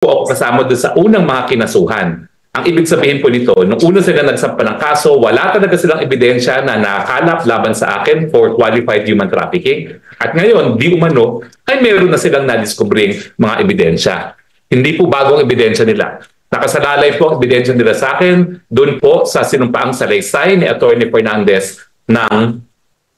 po ako kasama doon sa unang mga kinasuhan. Ang ibig sabihin po nito, nung una sila nagsampa ng kaso, wala talaga silang ebidensya na nakakalap laban sa akin for qualified human trafficking. At ngayon, di umano, ay meron na silang nadiskubreng mga ebidensya. Hindi po bagong ebidensya nila. Nakasalalay po ang ebidensya nila sa akin doon po sa sinumpaang salaysay ni Atty. Fernandez ng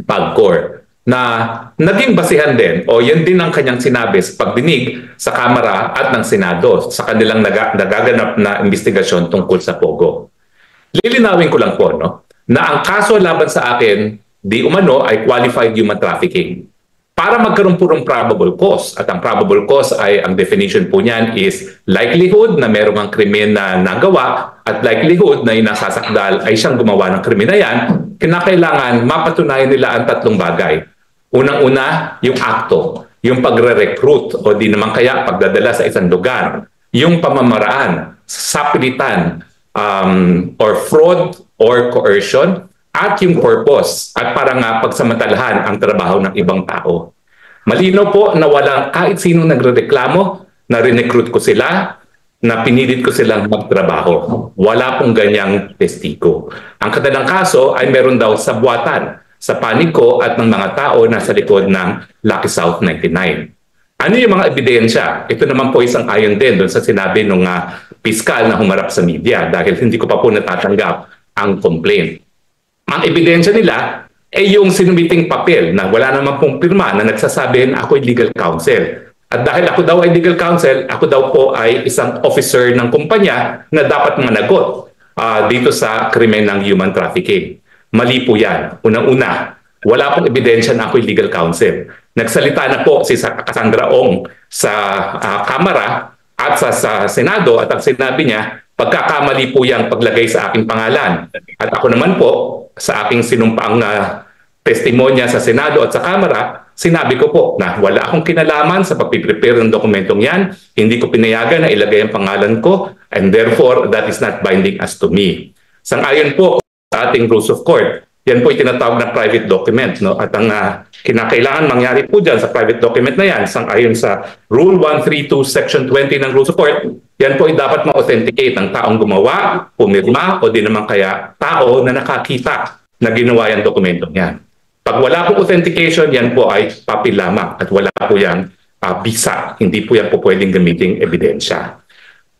PAGCOR na naging basihan din o yan din ang kanyang sinabi sa pagdinig sa Kamara at ng Senado sa kanilang nagaganap na investigasyon tungkol sa Pogo. Lilinawin ko lang po na ang kaso laban sa akin di umano ay qualified human trafficking. Para magkaroon po ng probable cause, at ang probable cause ay ang definition po niyan is likelihood na merong ang krimen na nagawa at likelihood na inasasakdal ay siyang gumawa ng krimen na yan, kinakailangan mapatunayan nila ang tatlong bagay. Unang-una, yung akto, yung pagre-recruit o di naman kaya pagdadala sa isang lugar, yung pamamaraan, sapilitan, or fraud or coercion, at yung purpose at para nga pagsamantalahan ang trabaho ng ibang tao. Malinaw po na walang kahit sino nagrereklamo na rinecruit ko sila, na pinilit ko silang magtrabaho. Wala pong ganyang testigo. Ang kanilang kaso ay meron daw sa buwatan, sa paniko at ng mga tao na sa likod ng Lucky South 99. Ano yung mga ebidensya? Ito naman po isang ayon din doon sa sinabi ng piskal na humarap sa media dahil hindi ko pa po natatanggap ang complaint. Ang ebidensya nila ay yung sinumiting papel na wala naman pong pirma na nagsasabi na ako ay legal counsel. At dahil ako daw ay legal counsel, ako daw po ay isang officer ng kumpanya na dapat managot dito sa krimen ng human trafficking. Mali po yan. Unang-una, wala pong ebidensya na ako ay legal counsel. Nagsalita na po si Cassandra Ong sa Kamara at sa Senado at ang sinabi niya, pagkakamali po yung paglagay sa aking pangalan. At ako naman po, sa aking sinumpaang testimonya sa Senado at sa Kamara, sinabi ko po na wala akong kinalaman sa pagpiprepare ng dokumentong yan, hindi ko pinayagan na ilagay ang pangalan ko, and therefore, that is not binding as to me. Sang-ayon po sa ating rules of court, yan po ay tinatawag na private document. At ang kinakailangan mangyari po dyan sa private document na yan, sang-ayon sa Rule 132, Section 20 ng rules of court, yan po ay dapat ma-authenticate ng taong gumawa, pumirma, o di naman kaya tao na nakakita na ginawa yung dokumentong yan. Pag wala pong authentication, yan po ay papel lamang at wala po yan bisa. Hindi po yan po pwedeng gamiting ebidensya.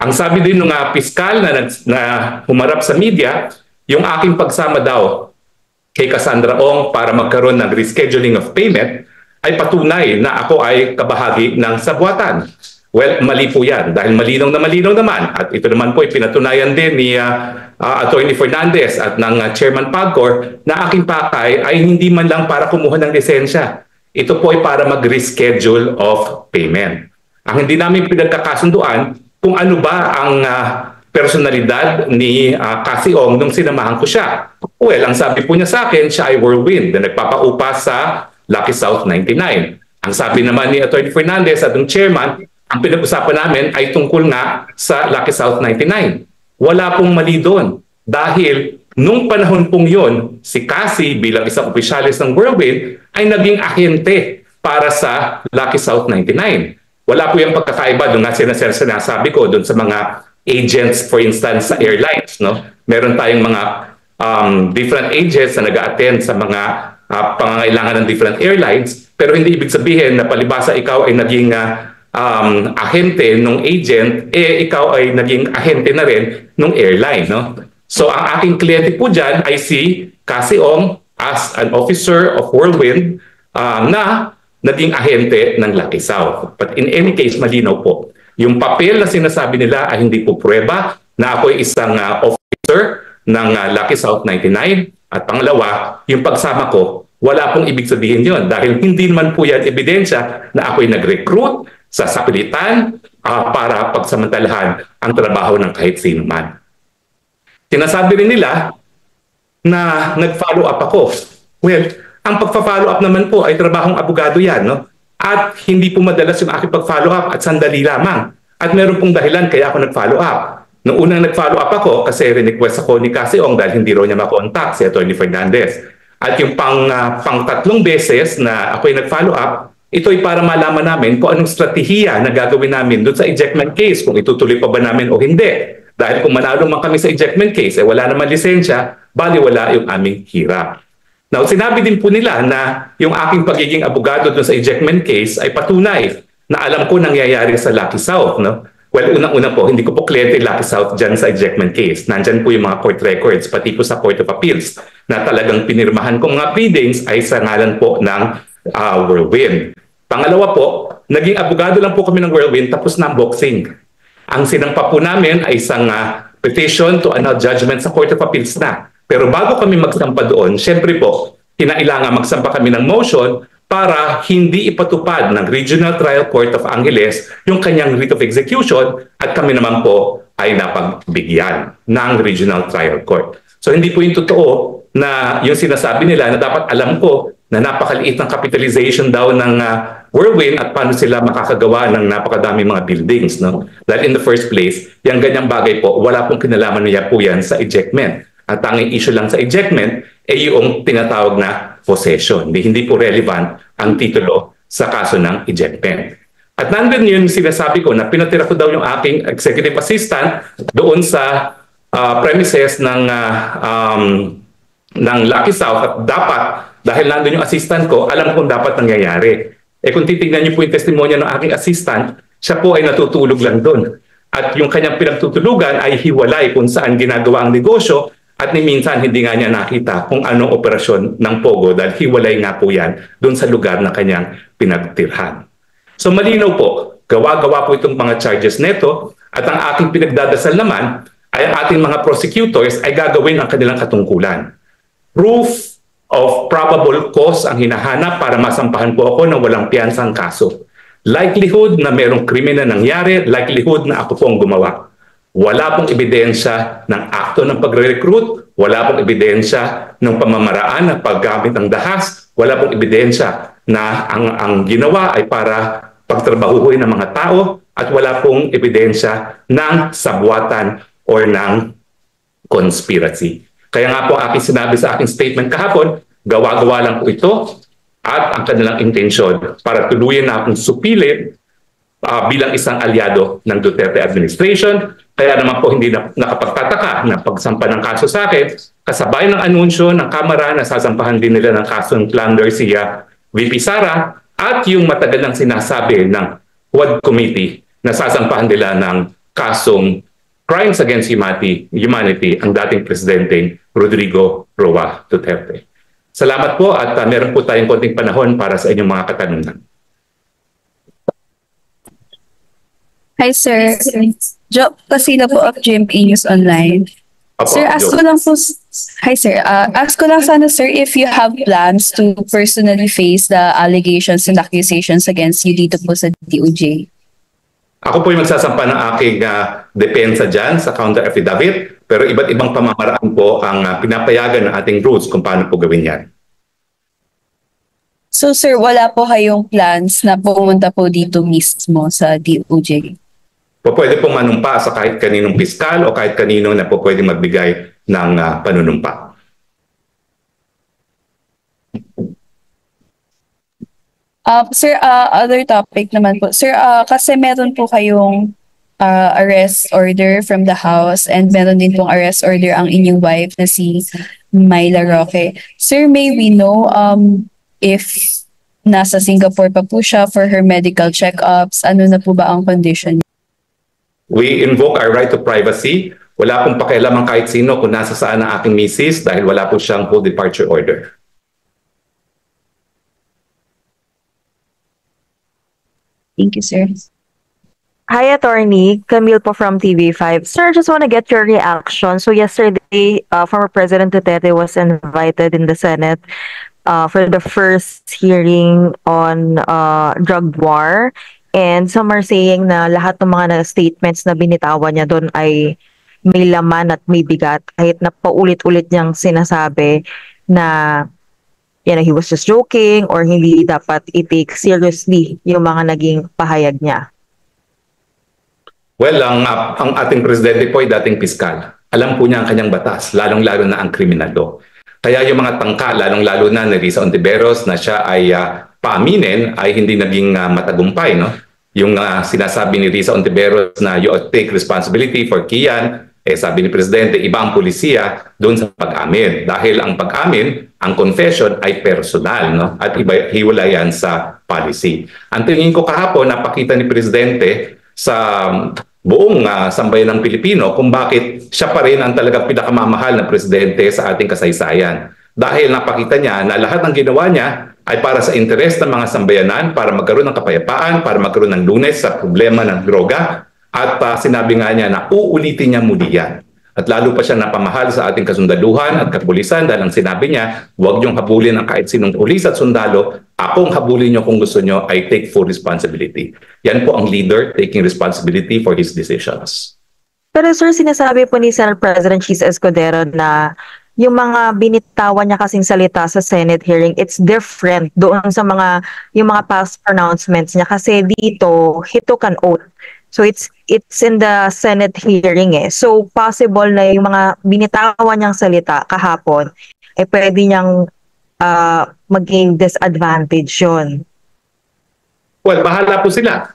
Ang sabi din ng piskal na humarap sa media, yung aking pagsama daw kay Cassandra Ong para magkaroon ng rescheduling of payment ay patunay na ako ay kabahagi ng sabuatan. Well, mali po yan dahil malinaw naman at ito naman po ay pinatunayan din ni Atty. Fernandez at ng Chairman PAGCOR na aking pakay ay hindi man lang para kumuha ng lisensya. Ito po ay para mag-reschedule of payment. Ang hindi namin pinagkakasunduan kung ano ba ang personalidad ni Cassie Ong nung sinamahan ko siya. Well, ang sabi po niya sa akin, siya ay whirlwind na nagpapaupa sa Lucky South 99. Ang sabi naman ni Atty. Fernandez at ng chairman, ang pinag-usapan namin ay tungkol nga sa Lucky South 99. Wala pong mali doon. Dahil nung panahon pong yon, si Cassie bilang isang opisyalis ng Whirlwind ay naging ahente para sa Lucky South 99. Wala po yung pagkakaiba doon nga sinasabi ko doon sa mga agents, for instance, sa airlines. Meron tayong mga different agents na nag-a-attend sa mga pangangailangan ng different airlines, pero hindi ibig sabihin na palibasa ikaw ay naging ahente nung agent, ikaw ay naging ahente na rin nung airline. So ang aking kliyente po dyan ay si Cassie Ong as an officer of Whirlwind na naging ahente ng Lucky South. But in any case, malinaw po. Yung papel na sinasabi nila ay hindi po pruweba na ako ay isang officer ng Lucky South 99. At pangalawa, yung pagsama ko, wala pong ibig sabihin yon dahil hindi naman po yan ebidensya na ako ay nag-recruit sa sapilitan para pagsamantalahan ang trabaho ng kahit sino man. Sinasabi rin nila na nag-follow up ako. Well, ang pagpa-follow up naman po ay trabahong abogado yan. At hindi po madalas yung aking pag-follow up at sandali lamang. At meron pong dahilan kaya ako nag-follow up. Noong unang nag-follow up ako kasi request ako ni Cassie Ong dahil hindi raw niya makontak si Atty. Fernandez. At yung pang tatlong beses na ako ay nag-follow up, ito'y para malaman namin kung anong strategiya na gagawin namin doon sa ejectment case, kung itutuloy pa ba namin o hindi. Dahil kung manalo man kami sa ejectment case, wala naman lisensya, bali wala yung aming hirap. Now, sinabi din po nila na yung aking pagiging abogado doon sa ejectment case ay patunay na alam ko nangyayari sa Lucky South. No? Well, unang-una po, hindi ko po kliyente Lucky South dyan sa ejectment case. Nandyan po yung mga court records, pati po sa Court of Appeals, na talagang pinirmahan kong mga pleadings ay sa ngalan po ng Whirlwind. Pangalawa po, naging abogado lang po kami ng Whirlwind tapos na ang boxing. Ang sinampa po namin ay isang petition to annul judgment sa Court of Appeals na. Pero bago kami magsampa doon, syempre po, kinailangan magsampa kami ng motion para hindi ipatupad ng Regional Trial Court of Angeles yung kanyang writ of execution at kami naman po ay napagbigyan ng Regional Trial Court. So hindi po yung totoo na yung sinasabi nila na dapat alam ko na napakaliit ng capitalization daw ng Whirlwind at paano sila makakagawa ng napakadami mga buildings. No? Dahil in the first place, yung ganyang bagay po, wala pong kinalaman niya po yan sa ejectment. Ang tanging issue lang sa ejectment ay yung tinatawag na possession. Hindi po relevant ang titulo sa kaso ng ejectment. At nandun yun sinasabi ko na pinatira ko daw yung aking executive assistant doon sa premises ng Lucky South at dapat, dahil nandun yung assistant ko, alam kong dapat nangyayari. Kung titignan niyo po yung testimonya ng aking assistant, siya po ay natutulog lang doon. At yung kanyang pinagtutulugan ay hiwalay kung saan ginagawa ang negosyo at ni minsan hindi nga niya nakita kung anong operasyon ng Pogo dahil hiwalay nga po yan doon sa lugar na kanyang pinagtirhan. So malinaw po, gawa-gawa po itong mga charges neto at ang aking pinagdadasal naman ay ang ating mga prosecutors ay gagawin ang kanilang katungkulan. Proof of probable cause ang hinahanap para masampahan po ako ng walang piyansang kaso. Likelihood na merong krimen na nangyari, likelihood na ako pong gumawa. Wala pong ebidensya ng akto ng pagre-recruit, wala pong ebidensya ng pamamaraan ng paggamit ng dahas, wala pong ebidensya na ang ginawa ay para pagtrabahuhin ng mga tao at wala pong ebidensya ng sabwatan or ng conspiracy. Kaya nga po aking sinabi sa aking statement kahapon, gawa-gawa lang po ito at ang kanilang intensyon para tuluyan na akong supilin bilang isang aliado ng Duterte administration. Kaya naman po hindi na nakapagtataka na pagsampa ng kaso sa akin, kasabay ng anunsyo ng Kamara na sasampahan din nila ng kaso ng plunder si VP Sara at yung matagal ng sinasabi ng Quad Committee na sasampahan nila ng kasong Crimes Against Humanity ang dating presidente Rodrigo Roa Duterte. Salamat po at meron po tayong konting panahon para sa inyong mga katanungan. Hi sir, Job Casino po of GMA News Online. Apo, Sir, ask ko lang po, hi sir, ask ko lang sana sir if you have plans to personally face the allegations and accusations against you dito po sa DOJ. Ako po yung magsasampa ng aking depensa dyan sa counter affidavit, pero iba't ibang pamamaraan po ang pinapayagan ng ating rules kung paano po gawin yan. So sir, wala po kayong plans na pumunta po dito mismo sa DOJ? Po pwede pong manumpa sa kahit kaninong piskal o kahit kanino na po pwede magbigay ng panunumpa. Sir, other topic naman po. Sir, kasi meron po kayong arrest order from the house and meron din pong arrest order ang inyong wife na si Myla Roque. Sir, may we know if nasa Singapore pa po siya for her medical check-ups? Ano na po ba ang condition? We invoke our right to privacy. Wala pong pakialam ang kahit sino kung nasa saan ang aking misis dahil wala po siyang full departure order. Thank you, sir. Hi, Attorney. Camille po from TV5. Sir, just want to get your reaction. So yesterday, former President Duterte was invited in the Senate for the first hearing on drug war. And some are saying na lahat ng mga statements na binitawan niya doon ay may laman at may bigat. Kahit na paulit-ulit niyang sinasabi na he was just joking or hindi dapat i-take seriously yung mga naging pahayag niya. Well, ang ating presidente po ay dating piskal. Alam po niya ang kanyang batas, lalong-lalo na ang criminal law. Kaya yung mga tangka, lalong-lalo na ni Risa Ontiveros na siya ay paaminin ay hindi naging matagumpay, no? Yung sinasabi ni Risa Ontiveros na you take responsibility for Kian, sabi ni Presidente, iba ang pulisya doon sa pag-amin. Dahil ang pag-amin, ang confession ay personal, no? At iba, hiwala yan sa policy. Ang tingin ko kahapon, napakita ni Presidente sa buong sambayan ng Pilipino kung bakit siya pa rin ang talagang pinakamamahal na Presidente sa ating kasaysayan. Dahil napakita niya na lahat ng ginawa niya ay para sa interes ng mga sambayanan, para magkaroon ng kapayapaan, para magkaroon ng lunes sa problema ng droga. At sinabi nga niya na uulitin niya muli yan. At lalo pa siya napamahal sa ating kasundaluhan at kapulisan dahil ang sinabi niya, huwag niyong habulin ang kahit sinong pulis at sundalo. Akong habulin niyo kung gusto niyo, I take full responsibility. Yan po ang leader taking responsibility for his decisions. Pero sir, sinasabi po ni Senate President Cheese Escudero na yung mga binitawan niya kasing salita sa Senate hearing, it's different doon sa yung mga past pronouncements niya. Kasi dito, he took an oath. So it's in the Senate hearing eh. So possible na yung mga binitawan niyang salita kahapon, pwede niyang maging disadvantage yun. Well, bahala po sila.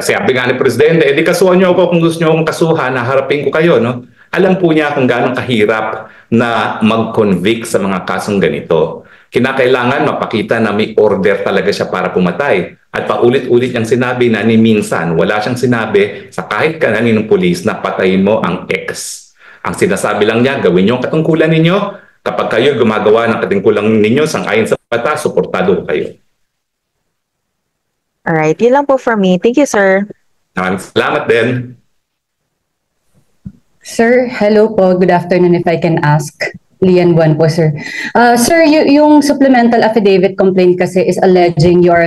Sabi nga ni Presidente, di kasuhan niyo ako kung gusto niyo akong kasuhan, naharapin ko kayo, no? Alam po niya kung gaano kahirap na mag-convict sa mga kasong ganito. Kinakailangan mapakita na may order talaga siya para pumatay. At paulit-ulit niyang sinabi na ni minsan, wala siyang sinabi sa kahit kaninong pulis na patayin mo ang ex. Ang sinasabi lang niya, gawin niyo ang katungkulan ninyo. Kapag kayo gumagawa ng katungkulan ninyo, sang-ayon sa batas, suportado kayo. Alright, yun lang po for me. Thank you, sir. Maraming salamat din. Sir, hello po. Good afternoon if I can ask. Lian Buwan po, sir. Sir, yung supplemental affidavit complaint kasi is alleging you're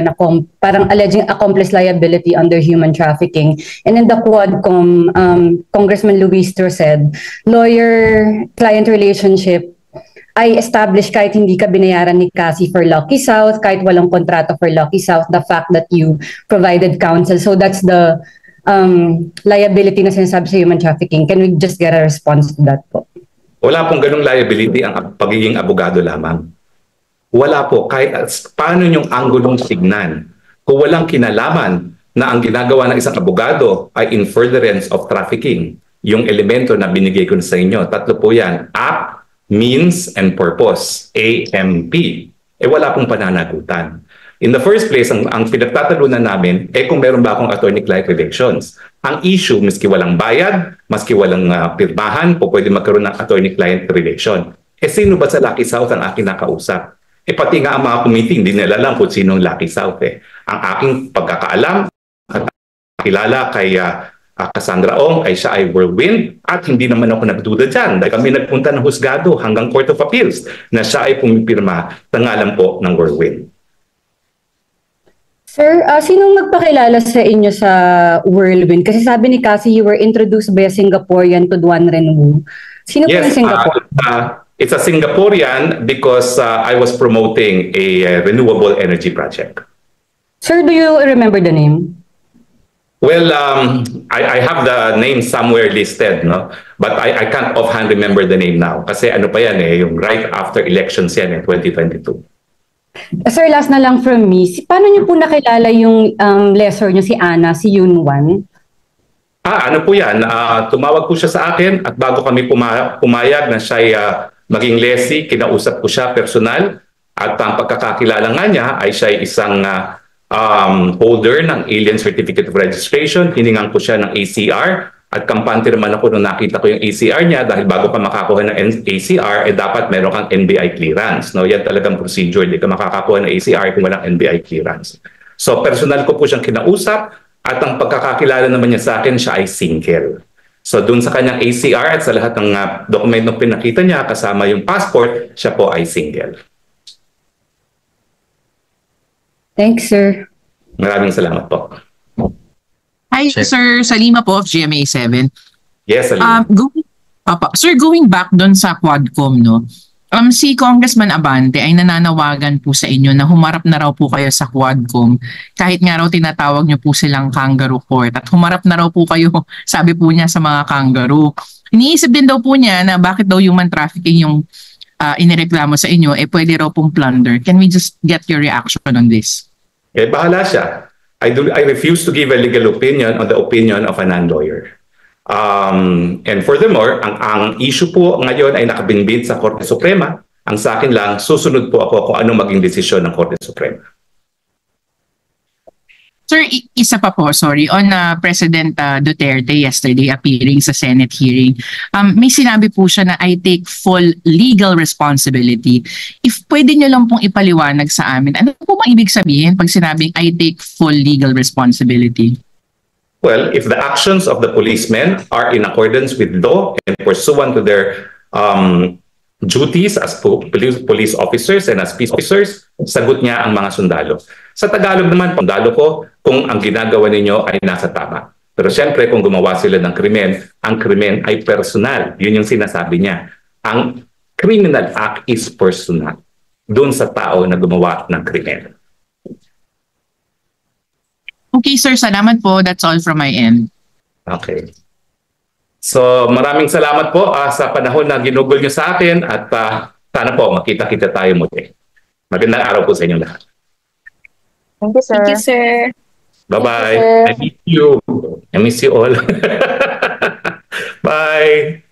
parang alleging accomplice liability under human trafficking. And in the Quadcom, Congressman Luis said, lawyer-client relationship ay established kahit hindi ka binayaran ni Cassie for Lucky South, kahit walang kontrato for Lucky South, the fact that you provided counsel. So that's the liability na sinasabi sa human trafficking. Can we just get a response to that po? Wala pong ganung liability ang pagiging abogado lamang. Wala po. Kahit paano yung anggulong tignan. Kung walang kinalaman na ang ginagawa ng isang abogado ay in furtherance of trafficking, yung elemento na binigay ko sa inyo, tatlo po yan. Act, means, and purpose. AMP. Wala pong pananagutan. In the first place, ang pinagtatalunan namin, kung meron ba akong attorney-client relations. Ang issue, maski walang bayad, maski walang pirmahan, po pwede magkaroon ng attorney-client relation. Sino ba sa Lucky South ang aking nakausap? Pati nga ang mga committee, hindi nila alam kung sinong Lucky South. Ang aking pagkakaalam at kilala kay Cassandra Ong ay siya ay whirlwind at hindi naman ako nagduda dyan. Dahil kami nagpunta ng husgado hanggang Court of Appeals na siya ay pumipirma sa ngalan po ng whirlwind. Sir, sinong nagpakilala sa inyo sa Whirlwind? Kasi sabi ni Cassie, you were introduced by a Singaporean to Duan Renwu. Sino po yung Singapore? It's a Singaporean because I was promoting a renewable energy project. Sir, do you remember the name? Well, I have the name somewhere listed, no? But I can't offhand remember the name now. Kasi ano pa yan yung right after elections yan 2022. Sir, last na lang from me. Paano niyo po nakilala yung lessor niyo, si Ana, si Yunwan? Ano po yan? Tumawag po siya sa akin at bago kami pumayag na siya ay maging lessee, kinausap ko siya personal at ang pagkakakilala nga niya ay siya ay isang holder ng Alien Certificate of Registration. Hiningan ko siya ng ACR. At kampante naman ako nung nakita ko yung ACR niya dahil bago ka makakuha ng ACR, dapat meron kang NBI clearance. No? Yan talagang procedure. Hindi ka makakakuha ng ACR kung walang NBI clearance. So personal ko po siyang kinausap at ang pagkakakilala naman niya sa akin, siya ay single. So dun sa kanyang ACR at sa lahat ng dokumentong pinakita niya kasama yung passport, siya po ay single. Thanks, sir. Maraming salamat po. Hi, Sir Salima po of GMA7. Yes, Salima. Sir, going back doon sa Quadcom, no? Si Congressman Abante ay nananawagan po sa inyo na humarap na raw po kayo sa Quadcom kahit nga raw tinatawag niyo po silang kangaroo court at humarap na raw po kayo, sabi po niya, sa mga kangaroo. Iniisip din daw po niya na bakit daw human trafficking yung inireklamo sa inyo, pwede raw pong plunder. Can we just get your reaction on this? bahala siya. I refuse to give a legal opinion on the opinion of a non-lawyer. And furthermore, ang issue po ngayon ay nakabinbid sa Korte Suprema. Ang sa akin lang, susunod po ako kung ano maging desisyon ng Korte Suprema. Sir, isa pa po, sorry, on President Duterte yesterday appearing sa Senate hearing, may sinabi po siya na I take full legal responsibility. If pwede nyo lang pong ipaliwanag sa amin, ano po bang ibig sabihin pag sinabing I take full legal responsibility? Well, if the actions of the policemen are in accordance with law and pursuant to their duties as police officers and as peace officers, sagot niya ang mga sundalo. Sa Tagalog naman, sundalo ko kung ang ginagawa ninyo ay nasa tama. Pero siyempre, kung gumawa sila ng krimen, ang krimen ay personal. Yun yung sinasabi niya. Ang criminal act is personal. Doon sa tao na gumawa ng krimen. Okay, sir. Salamat po. That's all from my end. Okay. So maraming salamat po sa panahon na ginugol nyo sa akin at sana po makita-kita tayo muli. Magandang araw po sa inyong lahat. Thank you, sir. Thank you, sir. Bye-bye. Thank you, sir. I miss you. I miss you all. Bye.